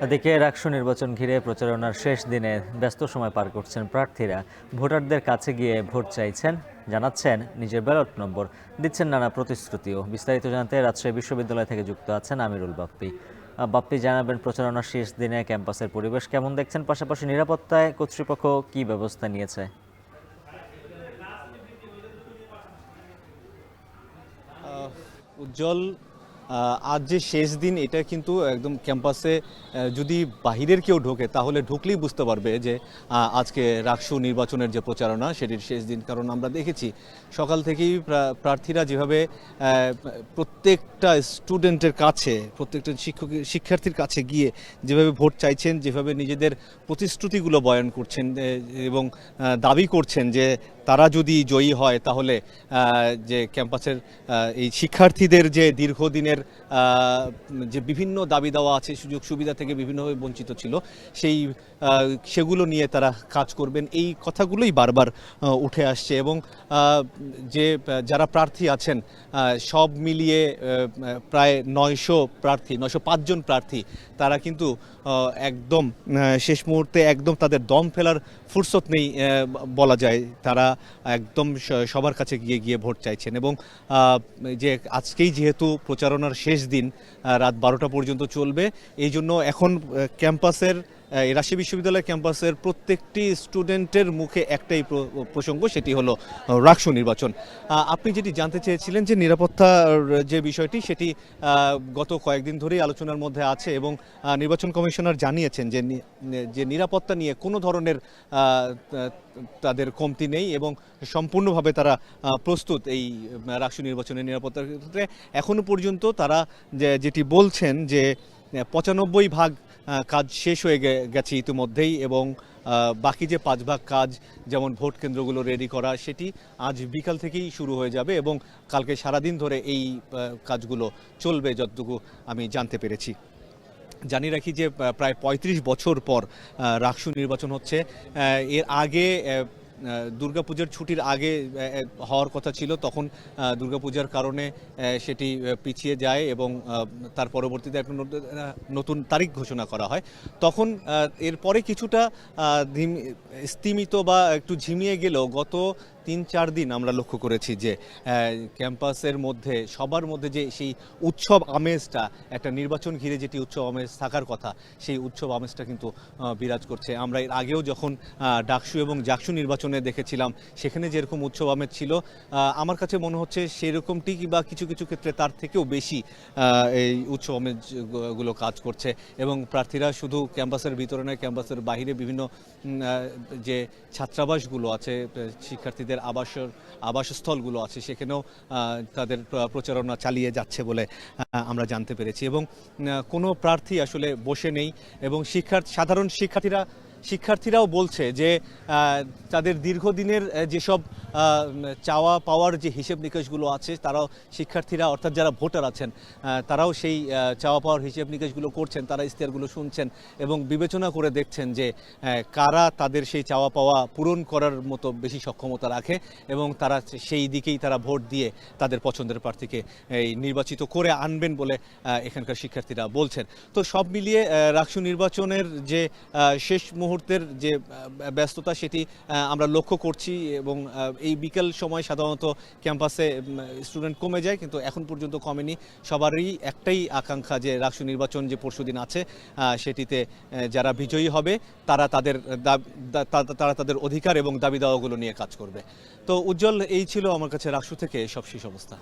এদিকে রাকসু নির্বাচন ঘিরে প্রচারণার শেষ দিনে ব্যস্ত সময় পার করছেন প্রার্থীরা। ভোটারদের কাছে গিয়ে ভোট চাইছেন, জানাচ্ছেন নিজের ব্যালট নম্বর, দিচ্ছেন নানা প্রতিশ্রুতিও। বিস্তারিত জানাতে রাজশাহী বিশ্ববিদ্যালয় থেকে যুক্ত আছেন আমিরুল বাপ্পি। বাপ্পি, জানাবেন প্রচারণার শেষ দিনে ক্যাম্পাসের পরিবেশ কেমন দেখছেন, পাশাপাশি নিরাপত্তায় কর্তৃপক্ষ কী ব্যবস্থা নিয়েছে? উজ্জ্বল, আজ যে শেষ দিন, এটা কিন্তু একদম ক্যাম্পাসে যদি বাহিরের কেউ ঢোকে তাহলে ঢুকলেই বুঝতে পারবে যে আজকে রাকসু নির্বাচনের যে প্রচারণা সেটির শেষ দিন। কারণ আমরা দেখেছি সকাল থেকেই প্রার্থীরা যেভাবে প্রত্যেকটা স্টুডেন্টের কাছে, প্রত্যেকটা শিক্ষার্থীর কাছে গিয়ে যেভাবে ভোট চাইছেন, যেভাবে নিজেদের প্রতিশ্রুতিগুলো বয়ান করছেন এবং দাবি করছেন যে তারা যদি জয়ী হয় তাহলে যে ক্যাম্পাসের এই শিক্ষার্থীদের যে দীর্ঘদিনের যে বিভিন্ন দাবি দেওয়া আছে, সুযোগ সুবিধা থেকে বিভিন্নভাবে বঞ্চিত ছিল, সেগুলো নিয়ে তারা কাজ করবেন, এই কথাগুলোই বারবার উঠে আসছে। এবং যে যারা প্রার্থী আছেন সব মিলিয়ে প্রায় 905 জন প্রার্থী, তারা কিন্তু একদম শেষ মুহূর্তে একদম তাদের দম ফেলার ফুরসত নেই বলা যায়। তারা একদম সবার কাছে গিয়ে গিয়ে ভোট চাইছেন। এবং যে আজকেই যেহেতু প্রচারণার শেষ দিন, রাত 12টা পর্যন্ত চলবে, এই জন্য এখন ক্যাম্পাসের রাজশাহী বিশ্ববিদ্যালয় ক্যাম্পাসের প্রত্যেকটি স্টুডেন্টের মুখে একটাই প্রসঙ্গ, সেটি হলো রাকসু নির্বাচন। আপনি যেটি জানতে চেয়েছিলেন যে নিরাপত্তার যে বিষয়টি, সেটি গত কয়েকদিন ধরেই আলোচনার মধ্যে আছে এবং নির্বাচন কমিশনার জানিয়েছেন যে নিরাপত্তা নিয়ে কোনো ধরনের তাদের কমতি নেই এবং সম্পূর্ণভাবে তারা প্রস্তুত এই রাকসু নির্বাচনের নিরাপত্তার ক্ষেত্রে। এখনো পর্যন্ত তারা যেটি বলছেন যে 95% কাজ শেষ হয়ে গেছে ইতিমধ্যেই, এবং বাকি যে 5 ভাগ কাজ, যেমন ভোট কেন্দ্রগুলো রেডি করা, সেটি আজ বিকাল থেকেই শুরু হয়ে যাবে এবং কালকে সারাদিন ধরে এই কাজগুলো চলবে যতটুকু আমি জানতে পেরেছি। জানিয়ে রাখি যে প্রায় 35 বছর পর রাকসু নির্বাচন হচ্ছে। এর আগে দুর্গাপূজার ছুটির আগে হওয়ার কথা ছিল, তখন দুর্গাপূজার কারণে সেটি পিছিয়ে যায় এবং তার পরবর্তীতে একটা নতুন তারিখ ঘোষণা করা হয়। তখন এরপরে কিছুটা স্তিমিত বা একটু ঝিমিয়ে গেলেও গত 3-4 দিন আমরা লক্ষ্য করেছি যে ক্যাম্পাসের মধ্যে সবার মধ্যে যে সেই উৎসব আমেজটা, একটা নির্বাচন ঘিরে যেটি উৎসব আমেজ থাকার কথা, সেই উৎসব আমেজটা কিন্তু বিরাজ করছে। আমরা এর আগেও যখন ডাকসু এবং জাকসু নির্বাচনে দেখেছিলাম, সেখানে যেরকম উৎসব আমেজ ছিল, আমার কাছে মনে হচ্ছে সেরকমটি বা কিছু কিছু ক্ষেত্রে তার থেকেও বেশি এই উৎসব আমেজগুলো কাজ করছে। এবং প্রার্থীরা শুধু ক্যাম্পাসের ভিতরে নয়, ক্যাম্পাসের বাইরে বিভিন্ন যে ছাত্রাবাসগুলো আছে, শিক্ষার্থীদের আবাসস্থলগুলো আছে, সেখানেও তাদের প্রচারণা চালিয়ে যাচ্ছে বলে আমরা জানতে পেরেছি। এবং কোনো প্রার্থী আসলে বসে নেই এবং সাধারণ শিক্ষার্থীরাও বলছে যে তাদের দীর্ঘদিনের যেসব চাওয়া পাওয়ার যে হিসেব নিকেশগুলো আছে, তারাও শিক্ষার্থীরা অর্থাৎ যারা ভোটার আছেন তারাও সেই চাওয়া পাওয়ার হিসেব নিকেশগুলো করছেন, তারা ইশতেহারগুলো শুনছেন এবং বিবেচনা করে দেখছেন যে কারা তাদের সেই চাওয়া পাওয়া পূরণ করার মতো বেশি সক্ষমতা রাখে এবং তারা সেই দিকেই তারা ভোট দিয়ে তাদের পছন্দের প্রার্থীকে এই নির্বাচিত করে আনবেন বলে এখানকার শিক্ষার্থীরা বলছেন। তো সব মিলিয়ে রাকসু নির্বাচনের যে শেষ মুহূর্তের যে ব্যস্ততা, সেটি আমরা লক্ষ্য করছি এবং এই বিকেল সময় সাধারণত ক্যাম্পাসে স্টুডেন্ট কমে যায়, কিন্তু এখন পর্যন্ত কমেনি। সবারই একটাই আকাঙ্ক্ষা যে রাকসু নির্বাচন যে পরশুদিন আছে, সেটিতে যারা বিজয়ী হবে তারা তাদের অধিকার এবং দাবি দাওয়াগুলো নিয়ে কাজ করবে। তো উজ্জ্বল, এই ছিল আমার কাছে রাকসু থেকে সবশেষ অবস্থা।